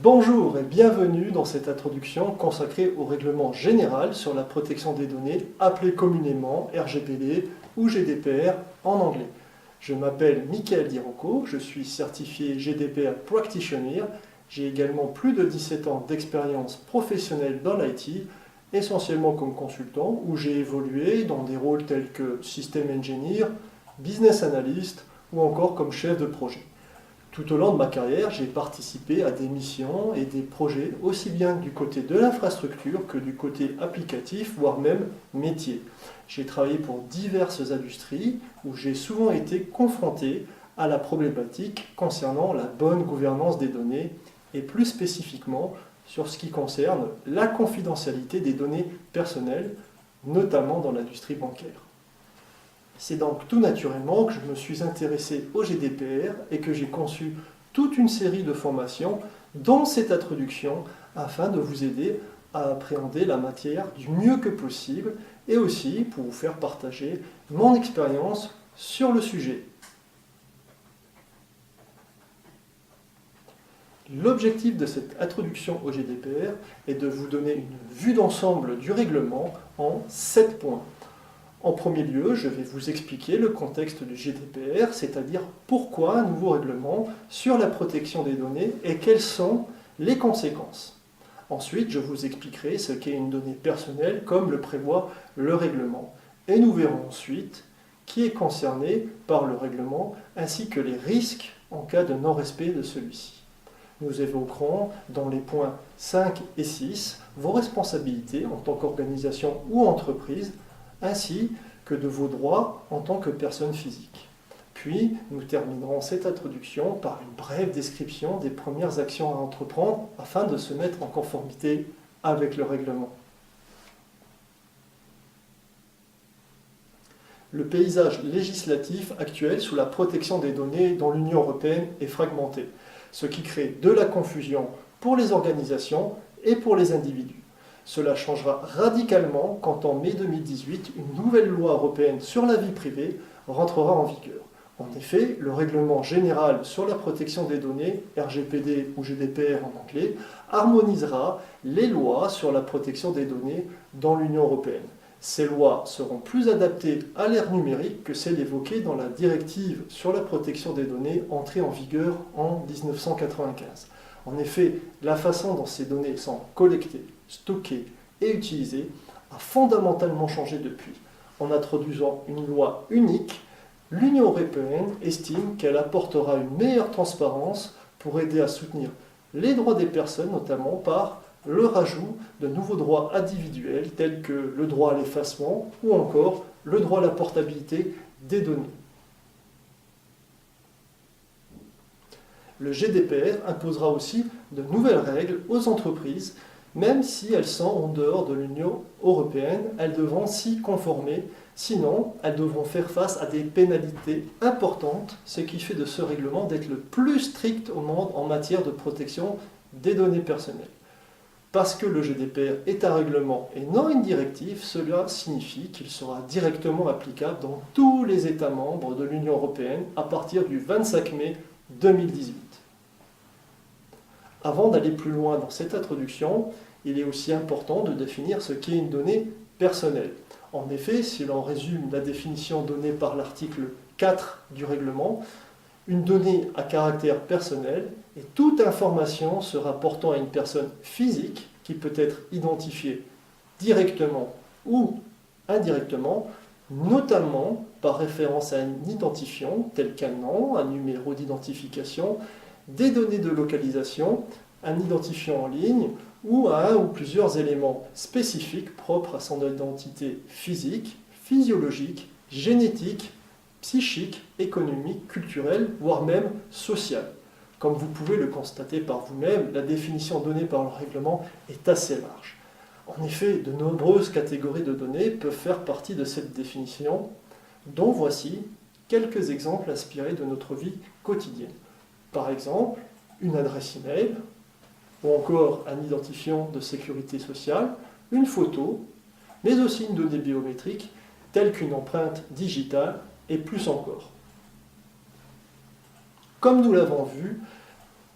Bonjour et bienvenue dans cette introduction consacrée au règlement général sur la protection des données, appelé communément RGPD ou GDPR en anglais. Je m'appelle Michael Dirocco, je suis certifié GDPR Practitioner. J'ai également plus de 17 ans d'expérience professionnelle dans l'IT, essentiellement comme consultant, où j'ai évolué dans des rôles tels que System Engineer, Business Analyst ou encore comme chef de projet. Tout au long de ma carrière, j'ai participé à des missions et des projets aussi bien du côté de l'infrastructure que du côté applicatif, voire même métier. J'ai travaillé pour diverses industries où j'ai souvent été confronté à la problématique concernant la bonne gouvernance des données et plus spécifiquement sur ce qui concerne la confidentialité des données personnelles, notamment dans l'industrie bancaire. C'est donc tout naturellement que je me suis intéressé au GDPR et que j'ai conçu toute une série de formations dans cette introduction afin de vous aider à appréhender la matière du mieux que possible et aussi pour vous faire partager mon expérience sur le sujet. L'objectif de cette introduction au GDPR est de vous donner une vue d'ensemble du règlement en 7 points. En premier lieu, je vais vous expliquer le contexte du GDPR, c'est-à-dire pourquoi un nouveau règlement sur la protection des données et quelles sont les conséquences. Ensuite, je vous expliquerai ce qu'est une donnée personnelle comme le prévoit le règlement. Et nous verrons ensuite qui est concerné par le règlement ainsi que les risques en cas de non-respect de celui-ci. Nous évoquerons dans les points 5 et 6 vos responsabilités en tant qu'organisation ou entreprise ainsi que de vos droits en tant que personne physique. Puis, nous terminerons cette introduction par une brève description des premières actions à entreprendre afin de se mettre en conformité avec le règlement. Le paysage législatif actuel sous la protection des données dans l'Union européenne est fragmenté, ce qui crée de la confusion pour les organisations et pour les individus. Cela changera radicalement quand en mai 2018, une nouvelle loi européenne sur la vie privée rentrera en vigueur. En effet, le règlement général sur la protection des données, RGPD ou GDPR en anglais, harmonisera les lois sur la protection des données dans l'Union européenne. Ces lois seront plus adaptées à l'ère numérique que celles évoquées dans la directive sur la protection des données entrée en vigueur en 1995. En effet, la façon dont ces données sont collectées, stockées et utilisées a fondamentalement changé depuis. En introduisant une loi unique, l'Union européenne estime qu'elle apportera une meilleure transparence pour aider à soutenir les droits des personnes, notamment par le rajout de nouveaux droits individuels tels que le droit à l'effacement ou encore le droit à la portabilité des données. Le GDPR imposera aussi de nouvelles règles aux entreprises, même si elles sont en dehors de l'Union européenne, elles devront s'y conformer, sinon elles devront faire face à des pénalités importantes, ce qui fait de ce règlement d'être le plus strict au monde en matière de protection des données personnelles. Parce que le GDPR est un règlement et non une directive, cela signifie qu'il sera directement applicable dans tous les États membres de l'Union européenne à partir du 25 mai 2018. Avant d'aller plus loin dans cette introduction, il est aussi important de définir ce qu'est une donnée personnelle. En effet, si l'on résume la définition donnée par l'article 4 du règlement, une donnée à caractère personnel est toute information se rapportant à une personne physique qui peut être identifiée directement ou indirectement, notamment par référence à un identifiant tel qu'un nom, un numéro d'identification, des données de localisation, un identifiant en ligne ou à un ou plusieurs éléments spécifiques propres à son identité physique, physiologique, génétique, psychique, économique, culturelle, voire même sociale. Comme vous pouvez le constater par vous-même, la définition donnée par le règlement est assez large. En effet, de nombreuses catégories de données peuvent faire partie de cette définition, dont voici quelques exemples inspirés de notre vie quotidienne. Par exemple, une adresse email, ou encore un identifiant de sécurité sociale, une photo, mais aussi une donnée biométrique, telle qu'une empreinte digitale, et plus encore. Comme nous l'avons vu,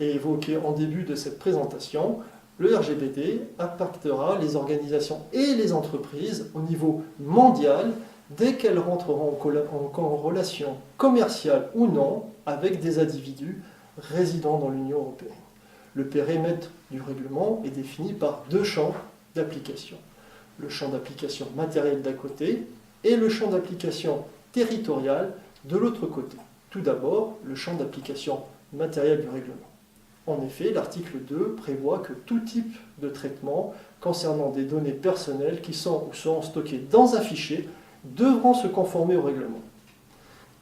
et évoqué en début de cette présentation, le RGPD impactera les organisations et les entreprises au niveau mondial dès qu'elles rentreront en relation commerciale ou non avec des individus résidant dans l'Union européenne. Le périmètre du règlement est défini par deux champs d'application. Le champ d'application matériel d'un côté et le champ d'application territorial de l'autre côté. Tout d'abord, le champ d'application matériel du règlement. En effet, l'article 2 prévoit que tout type de traitement concernant des données personnelles qui sont ou seront stockées dans un fichier devront se conformer au règlement.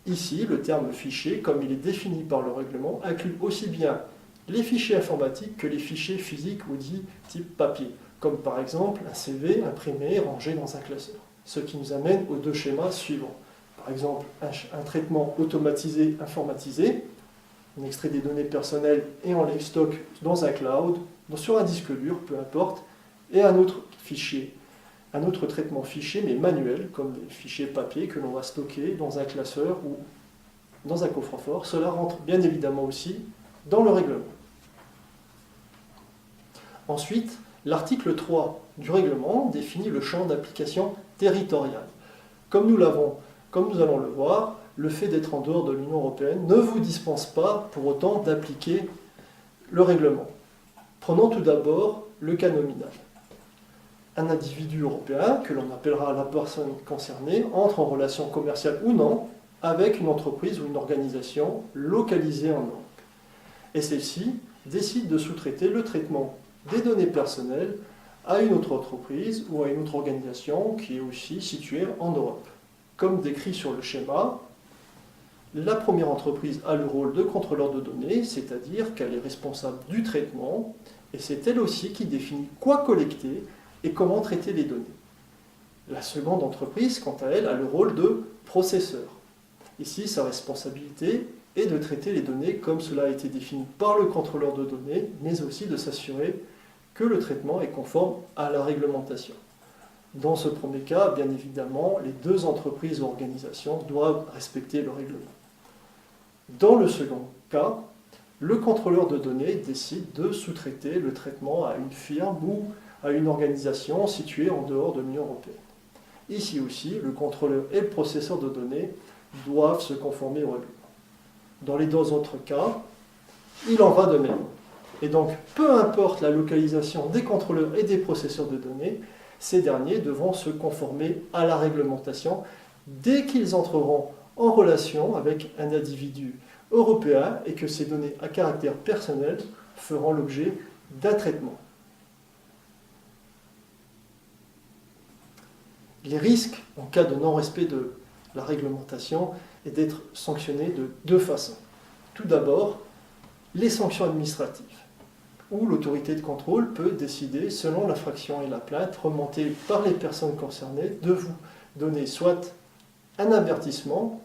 Ici, le terme fichier, comme il est défini par le règlement, inclut aussi bien les fichiers informatiques que les fichiers physiques ou dits type papier, comme par exemple un CV imprimé rangé dans un classeur. Ce qui nous amène aux deux schémas suivants. Par exemple, un traitement automatisé informatisé, on extrait des données personnelles et on les stocke dans un cloud, sur un disque dur, peu importe, et un autre fichier, un autre traitement fichier, mais manuel, comme les fichiers papier que l'on va stocker dans un classeur ou dans un coffre-fort. Cela rentre bien évidemment aussi dans le règlement. Ensuite, l'article 3 du règlement définit le champ d'application territorial. Comme nous allons le voir, le fait d'être en dehors de l'Union européenne ne vous dispense pas pour autant d'appliquer le règlement. Prenons tout d'abord le cas nominal. Un individu européen, que l'on appellera la personne concernée, entre en relation commerciale ou non avec une entreprise ou une organisation localisée en Europe. Et celle-ci décide de sous-traiter le traitement des données personnelles à une autre entreprise ou à une autre organisation qui est aussi située en Europe. Comme décrit sur le schéma, la première entreprise a le rôle de contrôleur de données, c'est-à-dire qu'elle est responsable du traitement, et c'est elle aussi qui définit quoi collecter et comment traiter les données. La seconde entreprise, quant à elle, a le rôle de processeur. Ici, sa responsabilité est de traiter les données comme cela a été défini par le contrôleur de données, mais aussi de s'assurer que le traitement est conforme à la réglementation. Dans ce premier cas, bien évidemment, les deux entreprises ou organisations doivent respecter le règlement. Dans le second cas, le contrôleur de données décide de sous-traiter le traitement à une firme ou à une organisation située en dehors de l'Union européenne. Ici aussi, le contrôleur et le processeur de données doivent se conformer au règlement. Dans les deux autres cas, il en va de même. Et donc, peu importe la localisation des contrôleurs et des processeurs de données, ces derniers devront se conformer à la réglementation dès qu'ils entreront en relation avec un individu européen et que ces données à caractère personnel feront l'objet d'un traitement. Les risques en cas de non-respect de la réglementation est d'être sanctionné de deux façons. Tout d'abord, les sanctions administratives, où l'autorité de contrôle peut décider, selon l'infraction et la plainte remontée par les personnes concernées, de vous donner soit un avertissement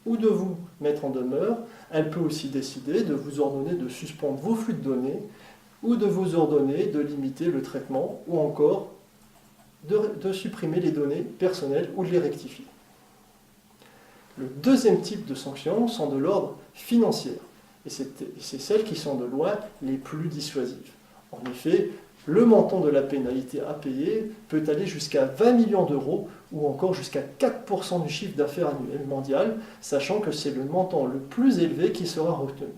ou de vous mettre en demeure. Elle peut aussi décider de vous ordonner de suspendre vos flux de données ou de vous ordonner de limiter le traitement ou encore de supprimer les données personnelles ou de les rectifier. Le deuxième type de sanctions sont de l'ordre financier. Et c'est celles qui sont de loin les plus dissuasives. En effet, le montant de la pénalité à payer peut aller jusqu'à 20 millions d'euros ou encore jusqu'à 4% du chiffre d'affaires annuel mondial, sachant que c'est le montant le plus élevé qui sera retenu.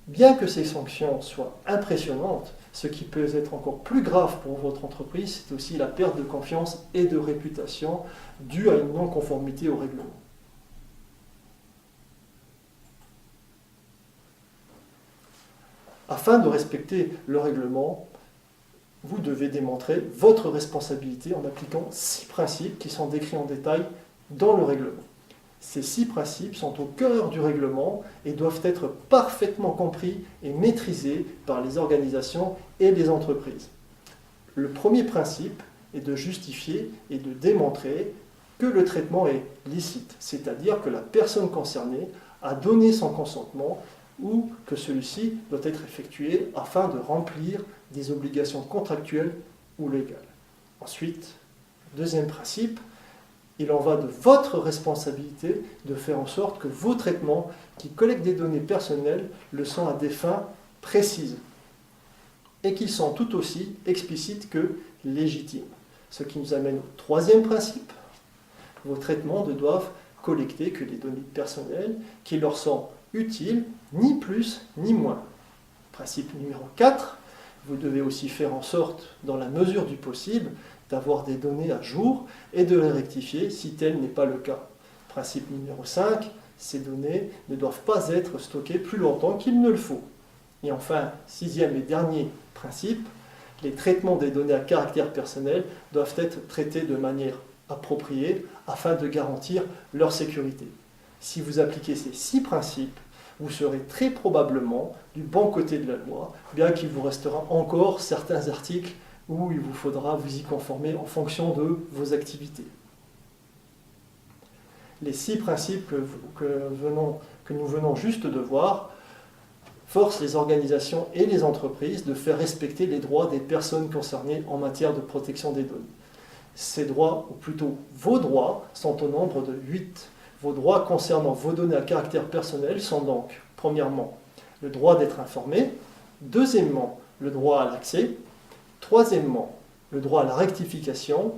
Bien que ces sanctions soient impressionnantes, ce qui peut être encore plus grave pour votre entreprise, c'est aussi la perte de confiance et de réputation due à une non-conformité au règlement. Afin de respecter le règlement, vous devez démontrer votre responsabilité en appliquant 6 principes qui sont décrits en détail dans le règlement. Ces 6 principes sont au cœur du règlement et doivent être parfaitement compris et maîtrisés par les organisations et les entreprises. Le premier principe est de justifier et de démontrer que le traitement est licite, c'est-à-dire que la personne concernée a donné son consentement ou que celui-ci doit être effectué afin de remplir des obligations contractuelles ou légales. Ensuite, deuxième principe, il en va de votre responsabilité de faire en sorte que vos traitements qui collectent des données personnelles le sont à des fins précises et qu'ils sont tout aussi explicites que légitimes. Ce qui nous amène au troisième principe. Vos traitements ne doivent collecter que les données personnelles qui leur sont utiles, ni plus ni moins. Principe numéro 4, vous devez aussi faire en sorte, dans la mesure du possible, d'avoir des données à jour et de les rectifier si tel n'est pas le cas. Principe numéro 5, ces données ne doivent pas être stockées plus longtemps qu'il ne le faut. Et enfin, sixième et dernier principe, les traitements des données à caractère personnel doivent être traités de manière appropriée afin de garantir leur sécurité. Si vous appliquez ces 6 principes, vous serez très probablement du bon côté de la loi, bien qu'il vous restera encore certains articles où il vous faudra vous y conformer en fonction de vos activités. Les 6 principes que nous venons juste de voir forcent les organisations et les entreprises de faire respecter les droits des personnes concernées en matière de protection des données. Ces droits, ou plutôt vos droits, sont au nombre de 8. Vos droits concernant vos données à caractère personnel sont donc, premièrement, le droit d'être informé, deuxièmement, le droit à l'accès, troisièmement, le droit à la rectification,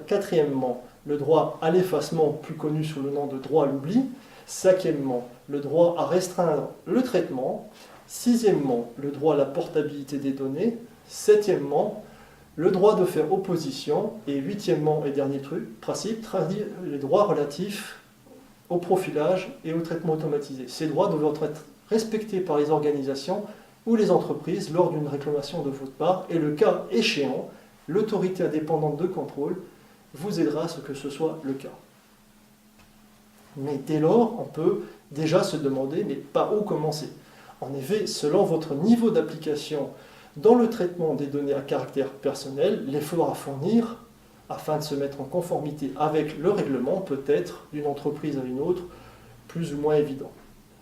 quatrièmement, le droit à l'effacement, plus connu sous le nom de droit à l'oubli, cinquièmement, le droit à restreindre le traitement, sixièmement, le droit à la portabilité des données, septièmement, le droit de faire opposition, et huitièmement et dernier principe, les droits relatifs au profilage et au traitement automatisé. Ces droits doivent être respectés par les organisations ou les entreprises lors d'une réclamation de votre part, et le cas échéant, l'autorité indépendante de contrôle vous aidera à ce que ce soit le cas. Mais dès lors, on peut déjà se demander, mais par où commencer? En effet, selon votre niveau d'application dans le traitement des données à caractère personnel, l'effort à fournir afin de se mettre en conformité avec le règlement peut être, d'une entreprise à une autre, plus ou moins évident.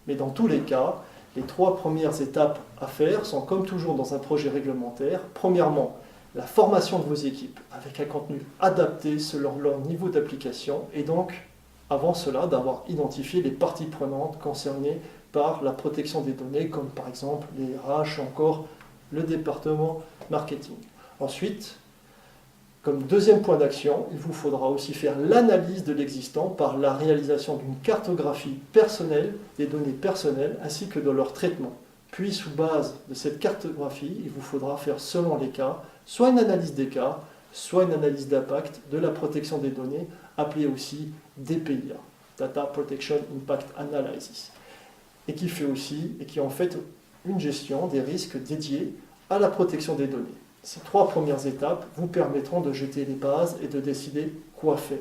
Mais dans tous les cas, les 3 premières étapes à faire sont comme toujours dans un projet réglementaire. Premièrement, la formation de vos équipes avec un contenu adapté selon leur niveau d'application et donc, avant cela, d'avoir identifié les parties prenantes concernées par la protection des données, comme par exemple les RH ou encore le département marketing. Ensuite, comme deuxième point d'action, il vous faudra aussi faire l'analyse de l'existant par la réalisation d'une cartographie personnelle des données personnelles ainsi que de leur traitement. Puis, sous base de cette cartographie, il vous faudra faire, selon les cas, soit une analyse des cas, soit une analyse d'impact de la protection des données, appelée aussi DPIA, Data Protection Impact Analysis, et qui en fait une gestion des risques dédiés à la protection des données. Ces 3 premières étapes vous permettront de jeter les bases et de décider quoi faire.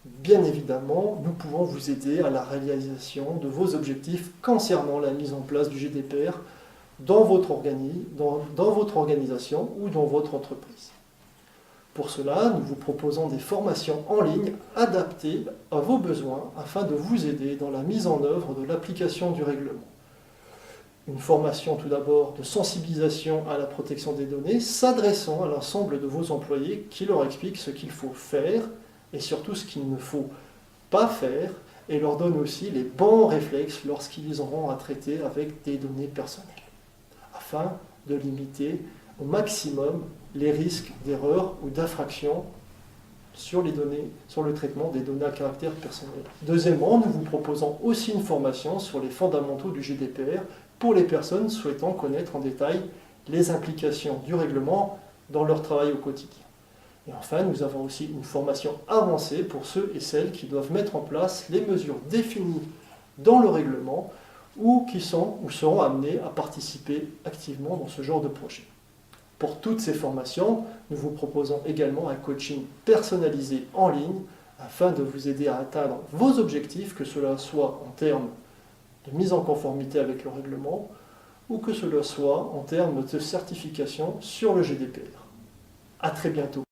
Bien évidemment, nous pouvons vous aider à la réalisation de vos objectifs concernant la mise en place du GDPR dans votre organisation ou dans votre entreprise. Pour cela, nous vous proposons des formations en ligne adaptées à vos besoins afin de vous aider dans la mise en œuvre de l'application du règlement. Une formation tout d'abord de sensibilisation à la protection des données, s'adressant à l'ensemble de vos employés qui leur explique ce qu'il faut faire et surtout ce qu'il ne faut pas faire et leur donne aussi les bons réflexes lorsqu'ils auront à traiter avec des données personnelles, afin de limiter au maximum les risques d'erreur ou d'infraction sur le traitement des données à caractère personnel. Deuxièmement, nous vous proposons aussi une formation sur les fondamentaux du GDPR pour les personnes souhaitant connaître en détail les implications du règlement dans leur travail au quotidien. Et enfin, nous avons aussi une formation avancée pour ceux et celles qui doivent mettre en place les mesures définies dans le règlement ou qui sont ou seront amenés à participer activement dans ce genre de projet. Pour toutes ces formations, nous vous proposons également un coaching personnalisé en ligne afin de vous aider à atteindre vos objectifs, que cela soit en termes de mise en conformité avec le règlement ou que cela soit en termes de certification sur le GDPR. À très bientôt.